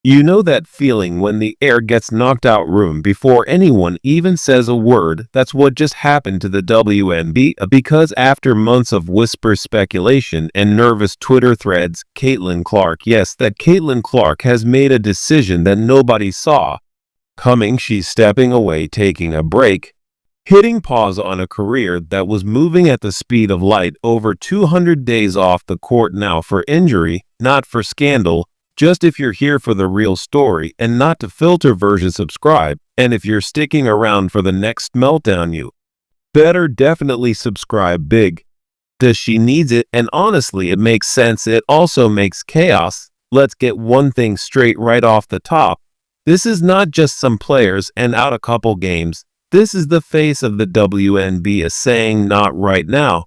You know that feeling when the air gets knocked out room before anyone even says a word? That's what just happened to the WNBA because after months of whisper speculation and nervous Twitter threads, Caitlin Clark, yes, that Caitlin Clark has made a decision that nobody saw coming. She's stepping away, taking a break, hitting pause on a career that was moving at the speed of light, over 200 days off the court now for injury, not for scandal. Just if you're here for the real story and not to filter version, subscribe. And if you're sticking around for the next meltdown, you better definitely subscribe big. Does she needs it? And honestly, it makes sense. It also makes chaos. Let's get one thing straight right off the top. This is not just some players and out a couple games. This is the face of the WNBA saying not right now.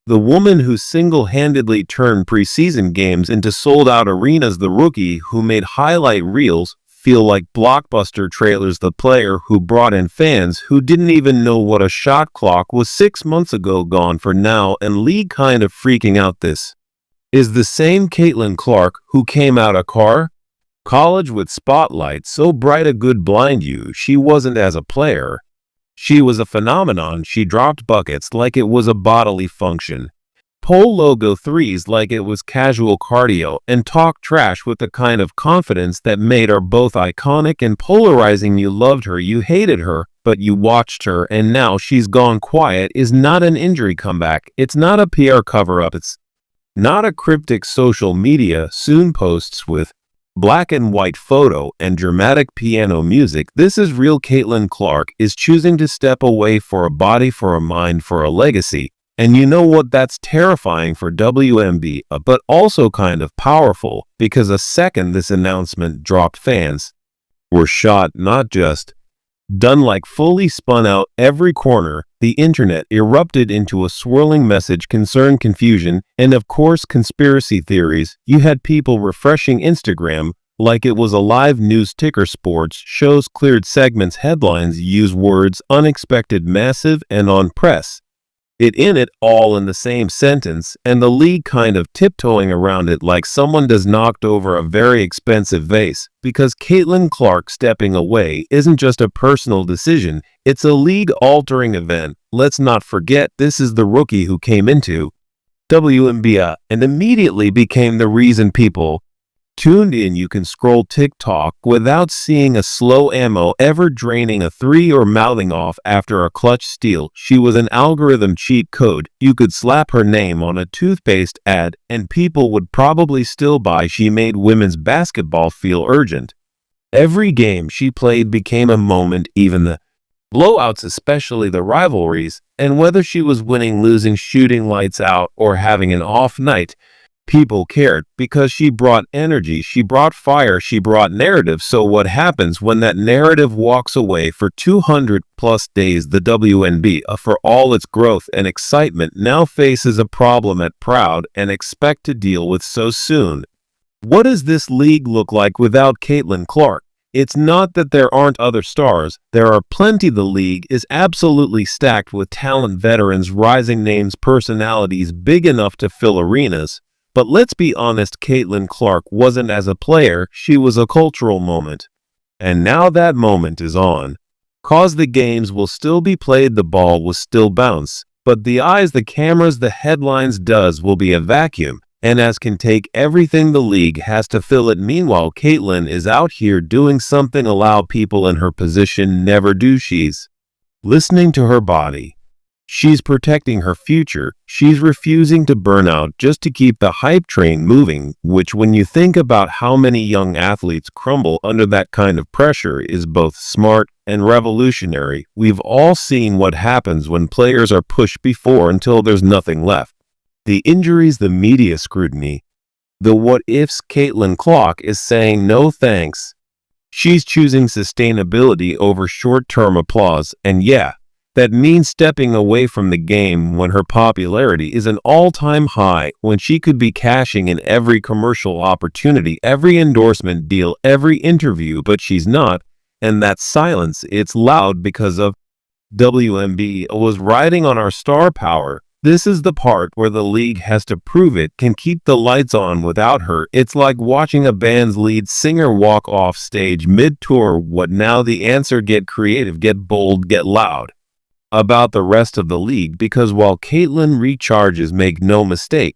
The woman who single-handedly turned preseason games into sold-out arenas, the rookie who made highlight reels feel like blockbuster trailers, the player who brought in fans who didn't even know what a shot clock was 6 months ago, gone for now and league kind of freaking out. This is the same Caitlin Clark who came out of college with spotlight so bright it could blind you. She wasn't as a player. She was a phenomenon. She dropped buckets like it was a bodily function, pull logo threes like it was casual cardio, and talk trash with the kind of confidence that made her both iconic and polarizing. You loved her, you hated her, but you watched her, and now she's gone quiet. Is not an injury comeback. It's not a PR cover-up. It's not a cryptic social media soon posts with black and white photo and dramatic piano music. This is real. Caitlin Clark is choosing to step away for a body, for a mind, for a legacy. And you know what? That's terrifying for WNBA, but also kind of powerful, because the second this announcement dropped, fans were shot, not just done, like fully spun out. Every corner, the internet erupted into a swirling message, concern, confusion, and of course conspiracy theories. You had people refreshing Instagram like it was a live news ticker. Sports shows cleared segments, headlines use words unexpected, massive, and on press it in it all in the same sentence, and the league kind of tiptoeing around it like someone does knocked over a very expensive vase, because Caitlin Clark stepping away isn't just a personal decision, it's a league-altering event. Let's not forget, this is the rookie who came into WNBA and immediately became the reason people tuned in. You can scroll TikTok without seeing a slow ammo ever draining a three or mouthing off after a clutch steal. She was an algorithm cheat code. You could slap her name on a toothpaste ad and people would probably still buy. She made women's basketball feel urgent. Every game she played became a moment, even the blowouts, especially the rivalries, and whether she was winning, losing, shooting lights out, or having an off night, people cared because she brought energy, she brought fire, she brought narrative. So what happens when that narrative walks away for 200 plus days? The WNBA, for all its growth and excitement, now faces a problem at proud and expect to deal with so soon. What does this league look like without Caitlin Clark? It's not that there aren't other stars. There are plenty. The league is absolutely stacked with talent, veterans, rising names, personalities big enough to fill arenas. But let's be honest, Caitlin Clark wasn't as a player, she was a cultural moment. And now that moment is on. Cause the games will still be played, the ball will still bounce, but the eyes, the cameras, the headlines will be a vacuum. And as can take everything, the league has to fill it. Meanwhile, Caitlin is out here doing something allow people in her position never do. She's listening to her body. She's protecting her future. She's refusing to burn out just to keep the hype train moving, which, when you think about how many young athletes crumble under that kind of pressure, is both smart and revolutionary. We've all seen what happens when players are pushed before until there's nothing left. The injuries, the media scrutiny, the what ifs. Caitlin Clark is saying no thanks. She's choosing sustainability over short-term applause, and yeah, that means stepping away from the game when her popularity is an all-time high, when she could be cashing in every commercial opportunity, every endorsement deal, every interview, but she's not. And that silence, it's loud because of WNBA was riding on our star power. This is the part where the league has to prove it can keep the lights on without her. It's like watching a band's lead singer walk off stage mid-tour. What now? The answer: get creative, get bold, get loud. About the rest of the league, because while Caitlyn recharges, make no mistake,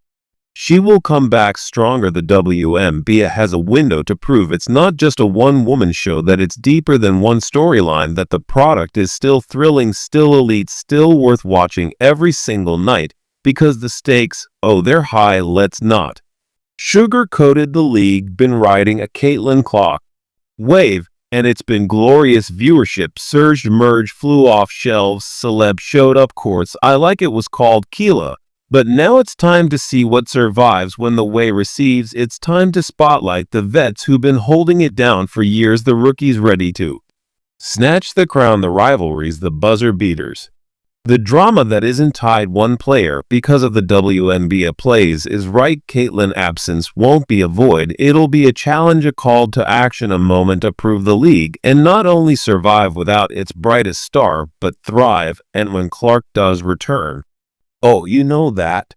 she will come back stronger. The WNBA has a window to prove it's not just a one-woman show, that it's deeper than one storyline, that the product is still thrilling, still elite, still worth watching every single night, because the stakes, oh, they're high. Let's not sugar-coated. The league been riding a Caitlyn Clark wave, and it's been glorious. Viewership surged, merged, flew off shelves, celeb showed up courts. I like it was called Keela. But now it's time to see what survives when the way receives. It's time to spotlight the vets who've been holding it down for years, the rookies ready to snatch the crown, the rivalries, the buzzer beaters. The drama that isn't tied one player because of the WNBA plays is right. Caitlyn's absence won't be a void. It'll be a challenge, a call to action, a moment to prove the league and not only survive without its brightest star, but thrive. And when Clark does return, oh, you know that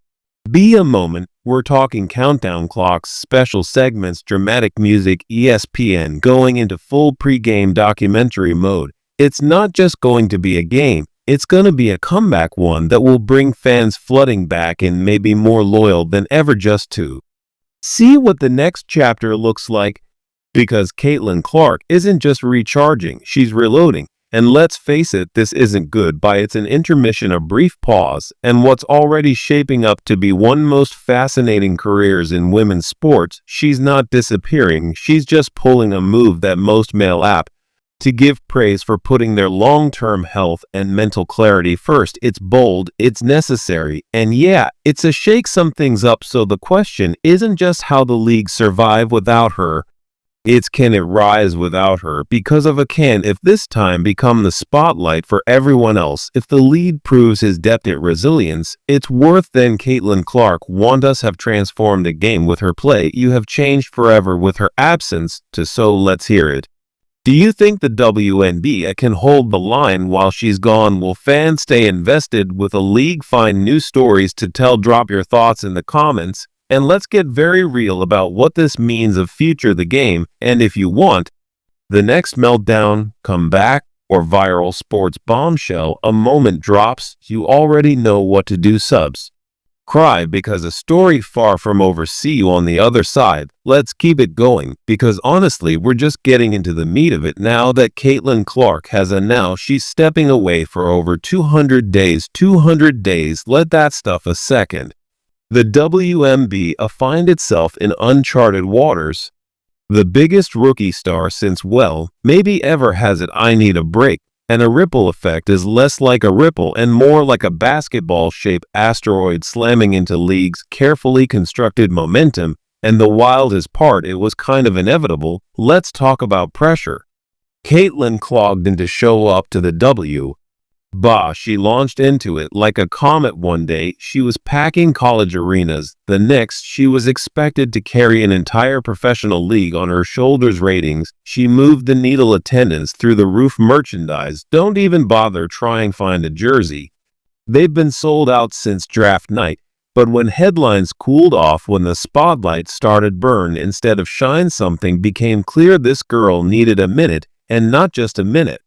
be a moment. We're talking countdown clocks, special segments, dramatic music, ESPN going into full pre-game documentary mode. It's not just going to be a game. It's going to be a comeback, one that will bring fans flooding back and maybe more loyal than ever, just to see what the next chapter looks like. Because Caitlyn Clark isn't just recharging, she's reloading. And let's face it, this isn't goodbye, it's an intermission, a brief pause, and what's already shaping up to be one most fascinating careers in women's sports. She's not disappearing, she's just pulling a move that most male app to give praise for, putting their long-term health and mental clarity first. It's bold, it's necessary, and yeah, it's a shake some things up. So the question isn't just how the league survive without her, it's can it rise without her, because of a can. If this time become the spotlight for everyone else, if the lead proves his depth at resilience, it's worth. Then Caitlyn Clark want us have transformed the game with her play. You have changed forever with her absence to so let's hear it. Do you think the WNBA can hold the line while she's gone? Will fans stay invested? With a league find new stories to tell? Drop your thoughts in the comments. And let's get very real about what this means of future the game. And if you want the next meltdown, comeback, or viral sports bombshell, a moment drops, you already know what to do. Subscribe, because a story far from over. See you on the other side. Let's keep it going, because honestly, we're just getting into the meat of it now that Caitlyn Clark has announced she's stepping away for over 200 days. 200 days, let that stuff a second. The WNBA find itself in uncharted waters. The biggest rookie star since, well, maybe ever has it. I need a break. And a ripple effect is less like a ripple and more like a basketball-shaped asteroid slamming into league's carefully constructed momentum. And the wildest part, it was kind of inevitable. Let's talk about pressure. Caitlyn clogged in to show up to the she launched into it like a comet. One day, she was packing college arenas. The next, she was expected to carry an entire professional league on her shoulders. Ratings, she moved the needle. Attendance through the roof. Merchandise, don't even bother trying find a jersey. They've been sold out since draft night. But when headlines cooled off, when the spotlight started burn instead of shine, something became clear. This girl needed a minute, and not just a minute.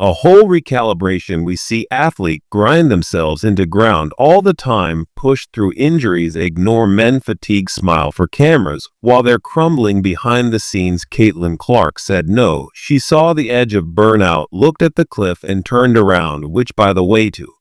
A whole recalibration. We see athletes grind themselves into ground all the time, push through injuries, ignore men, fatigue, smile for cameras while they're crumbling behind the scenes. Caitlyn Clark said no. She saw the edge of burnout, looked at the cliff, and turned around, which, by the way, to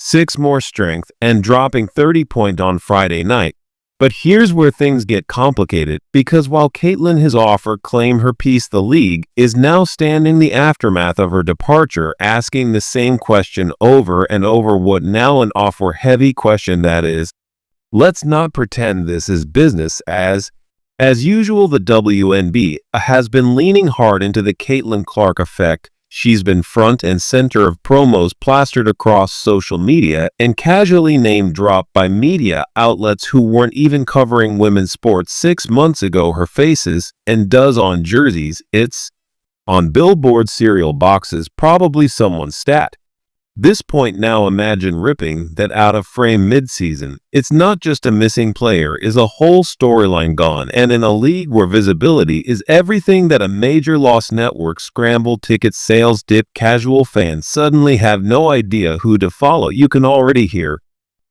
6 more strength and dropping 30 points on Friday night. But here's where things get complicated, because while Caitlyn has offered claim her piece, the league is now standing the aftermath of her departure, asking the same question over and over. What now? An offer heavy question that is. Let's not pretend this is business as usual. The WNBA has been leaning hard into the Caitlyn Clark effect. She's been front and center of promos plastered across social media and casually name-dropped by media outlets who weren't even covering women's sports 6 months ago. Her faces and does on jerseys, it's on billboard cereal boxes, probably someone's stat. This point now imagine ripping that out of frame mid-season. It's not just a missing player, is a whole storyline gone, and in a league where visibility is everything that a major loss network scramble, ticket sales dip, casual fans suddenly have no idea who to follow. You can already hear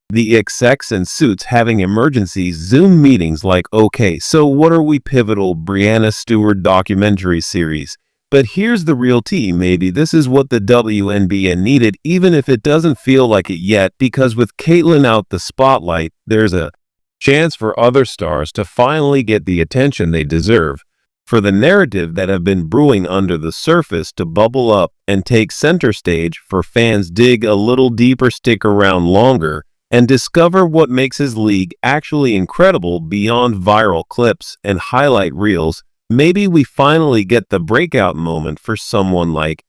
the execs and suits having emergency Zoom meetings like, okay, so what are we pivotal Brianna Stewart documentary series? But here's the real tea, maybe this is what the WNBA needed, even if it doesn't feel like it yet, because with Caitlyn out the spotlight, there's a chance for other stars to finally get the attention they deserve, for the narrative that have been brewing under the surface to bubble up and take center stage, for fans dig a little deeper, stick around longer, and discover what makes his league actually incredible beyond viral clips and highlight reels. Maybe we finally get the breakout moment for someone like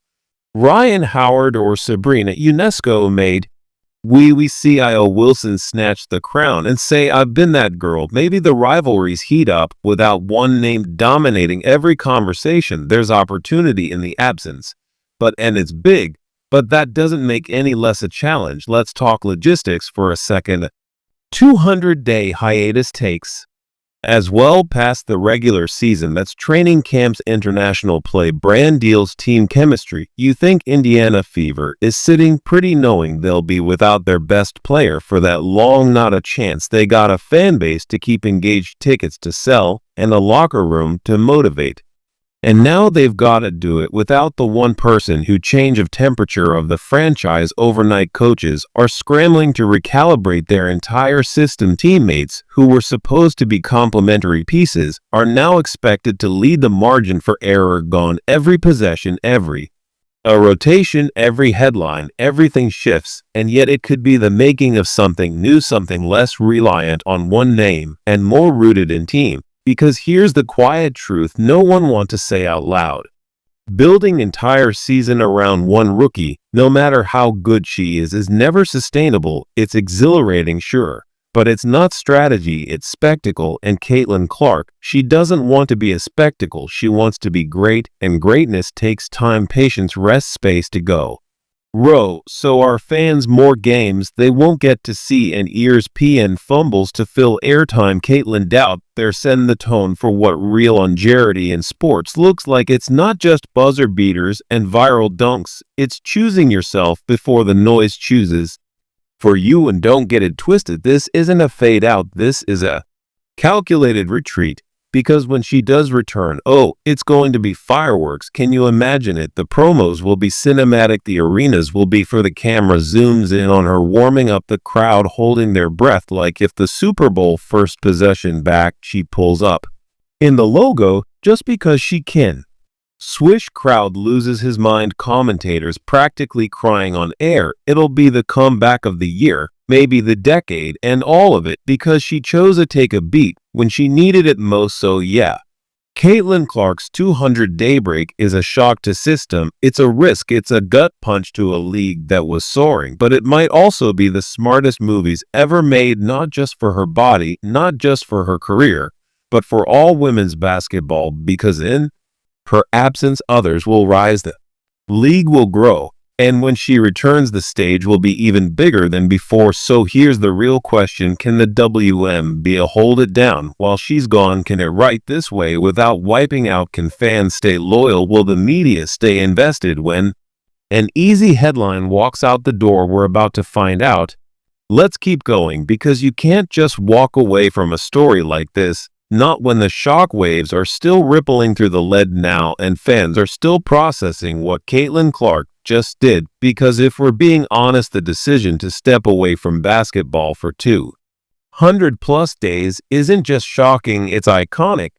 Ryan Howard or Sabrina Ionesco made we CIO Wilson snatch the crown and say, I've been that girl. Maybe the rivalries heat up without one name dominating every conversation. There's opportunity in the absence, and it's big, but that doesn't make any less a challenge. Let's talk logistics for a second. 200-day hiatus takes as well past the regular season. That's training camps, international play, brand deals, team chemistry. You think Indiana Fever is sitting pretty knowing they'll be without their best player for that long? Not a chance. They got a fan base to keep engaged, tickets to sell, and a locker room to motivate. And now they've got to do it without the one person who change of temperature of the franchise overnight. Coaches are scrambling to recalibrate their entire system. Teammates who were supposed to be complementary pieces are now expected to lead. The margin for error gone. Every possession, every rotation, every headline, everything shifts, and yet it could be the making of something new, something less reliant on one name and more rooted in team. Because here's the quiet truth no one wants to say out loud. Building entire season around one rookie, no matter how good she is never sustainable. It's exhilarating, sure, but it's not strategy, it's spectacle. And Caitlin Clark, she doesn't want to be a spectacle, she wants to be great, and greatness takes time, patience, rest, space to go. So our fans more games they won't get to see, and ears PN fumbles to fill airtime. Caitlin doubt they're setting the tone for what real longevity in sports looks like. It's not just buzzer beaters and viral dunks, it's choosing yourself before the noise chooses for you. And don't get it twisted, this isn't a fade out, this is a calculated retreat. Because when she does return, it's going to be fireworks. Can you imagine it? The promos will be cinematic. The arenas will be for the camera zooms in on her warming up, the crowd holding their breath like if the Super Bowl first possession back she pulls up in the logo just because she can. Swish, crowd loses his mind, commentators practically crying on air. It'll be the comeback of the year, maybe the decade, and all of it because she chose to take a beat when she needed it most. So yeah, Caitlin Clark's 200-day break is a shock to system. It's a risk, it's a gut punch to a league that was soaring, but it might also be the smartest movies ever made, not just for her body, not just for her career, but for all women's basketball, because in her absence others will rise, the league will grow, and when she returns the stage will be even bigger than before. So here's the real question, can the WNBA hold it down while she's gone? Can it right this way without wiping out? Can fans stay loyal? Will the media stay invested when an easy headline walks out the door? We're about to find out. Let's keep going, because you can't just walk away from a story like this. Not when the shockwaves are still rippling through the lead now and fans are still processing what Caitlin Clark just did. Because if we're being honest, the decision to step away from basketball for 200+ days isn't just shocking, it's iconic.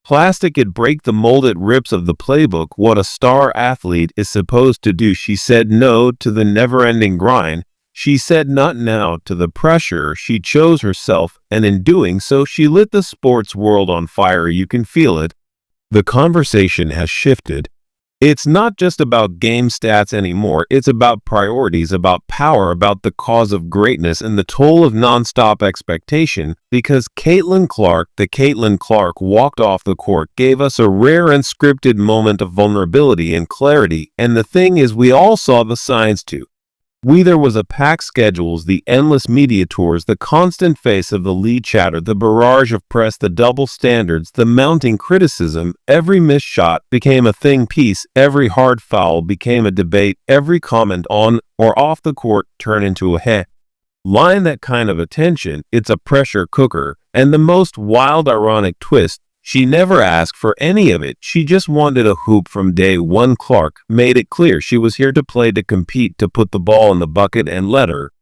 Plastic, it break the mold, it rips of the playbook, what a star athlete is supposed to do. She said no to the never-ending grind. She said not now to the pressure. She chose herself, and in doing so, she lit the sports world on fire. You can feel it. The conversation has shifted. It's not just about game stats anymore. It's about priorities, about power, about the cause of greatness, and the toll of nonstop expectation. Because Caitlin Clark, the Caitlin Clark walked off the court, gave us a rare unscripted moment of vulnerability and clarity. And the thing is, we all saw the signs too. There was a packed schedules, the endless media tours, the constant face of the lead chatter, the barrage of press, the double standards, the mounting criticism. Every missed shot became a thing piece, every hard foul became a debate, every comment on or off the court turned into a line. That kind of attention, it's a pressure cooker. And the most wild ironic twist, she never asked for any of it. She just wanted a hoop from day one. Clark made it clear she was here to play, to compete, to put the ball in the bucket and let her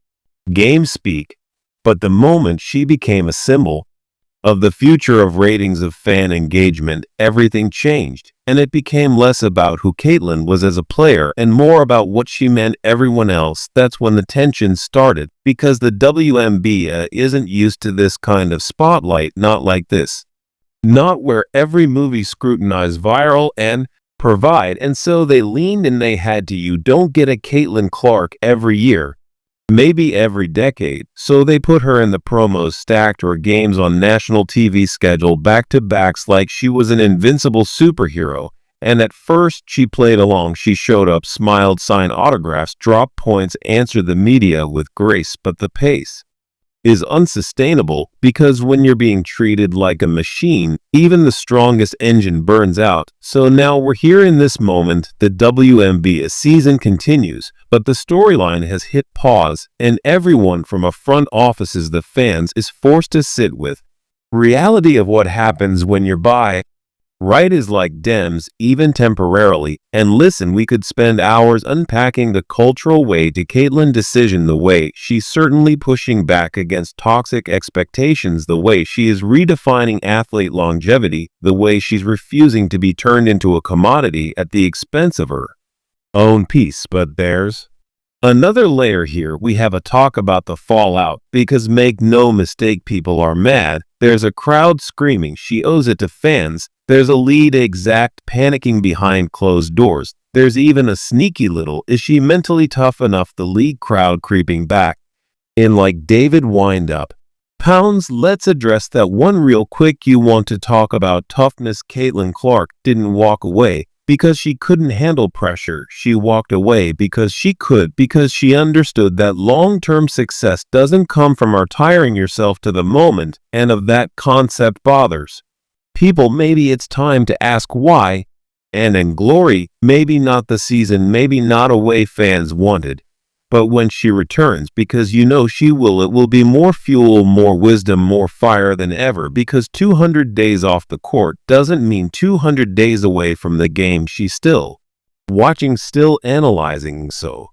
game speak. But the moment she became a symbol of the future of ratings, of fan engagement, everything changed. And it became less about who Caitlin was as a player and more about what she meant to everyone else. That's when the tension started, because the WNBA isn't used to this kind of spotlight, not like this. Not where every movie scrutinized viral and provide, and so they leaned and they had to. You don't get a Caitlin Clark every year, maybe every decade, so they put her in the promos stacked or games on national TV schedule back-to-backs like she was an invincible superhero. And at first she played along. She showed up, smiled, signed autographs, dropped points, answered the media with grace. But the pace is unsustainable, because when you're being treated like a machine, even the strongest engine burns out. So now we're here in this moment. The WNBA season continues, but the storyline has hit pause, and everyone from a front offices, the fans, is forced to sit with reality of what happens when you're by right is like Dems, even temporarily. And listen, we could spend hours unpacking the cultural way to Caitlin decision, the way she's certainly pushing back against toxic expectations, the way she is redefining athlete longevity, the way she's refusing to be turned into a commodity at the expense of her own peace. But there's another layer here. We have a talk about the fallout, because make no mistake, people are mad. There's a crowd screaming she owes it to fans. There's a lead exec panicking behind closed doors. There's even a sneaky little, is she mentally tough enough? The league crowd creeping back in like David wind-up pounds. Let's address that one real quick. You want to talk about toughness? Caitlin Clark didn't walk away because she couldn't handle pressure. She walked away because she could, because she understood that long-term success doesn't come from retiring yourself to the moment, and of that concept bothers people. Maybe it's time to ask why. And in glory, maybe not the season, maybe not a way fans wanted, but when she returns, because you know she will, it will be more fuel, more wisdom, more fire than ever, because 200 days off the court doesn't mean 200 days away from the game. She's still watching, still analyzing, so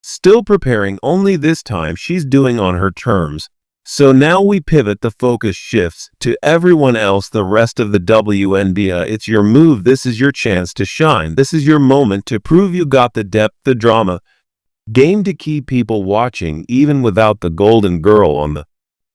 still preparing, only this time she's doing on her terms. So now we pivot, the focus shifts to everyone else, the rest of the WNBA. It's your move. This is your chance to shine. This is your moment to prove you got the depth, the drama, game to keep people watching, even without the golden girl on the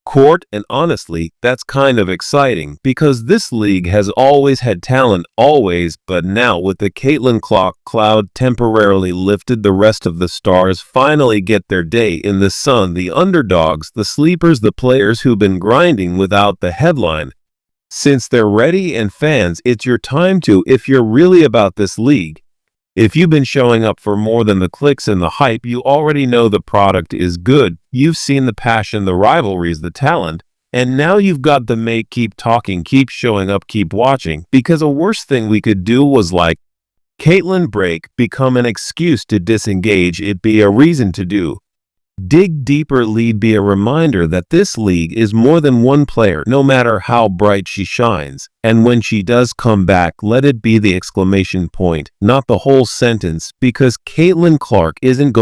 court. And honestly, that's kind of exciting, because this league has always had talent, always, but now with the Caitlin Clark cloud temporarily lifted, the rest of the stars finally get their day in the sun. The underdogs, the sleepers, the players who've been grinding without the headline since they're ready. And fans, it's your time to, if you're really about this league, if you've been showing up for more than the clicks and the hype, you already know the product is good. You've seen the passion, the rivalries, the talent, and now you've got the make. Keep talking, keep showing up, keep watching, because a worse thing we could do was like Caitlin break, become an excuse to disengage. It be a reason to do dig deeper, lead be a reminder that this league is more than one player, no matter how bright she shines. And when she does come back, let it be the exclamation point, not the whole sentence, because Caitlin Clark isn't going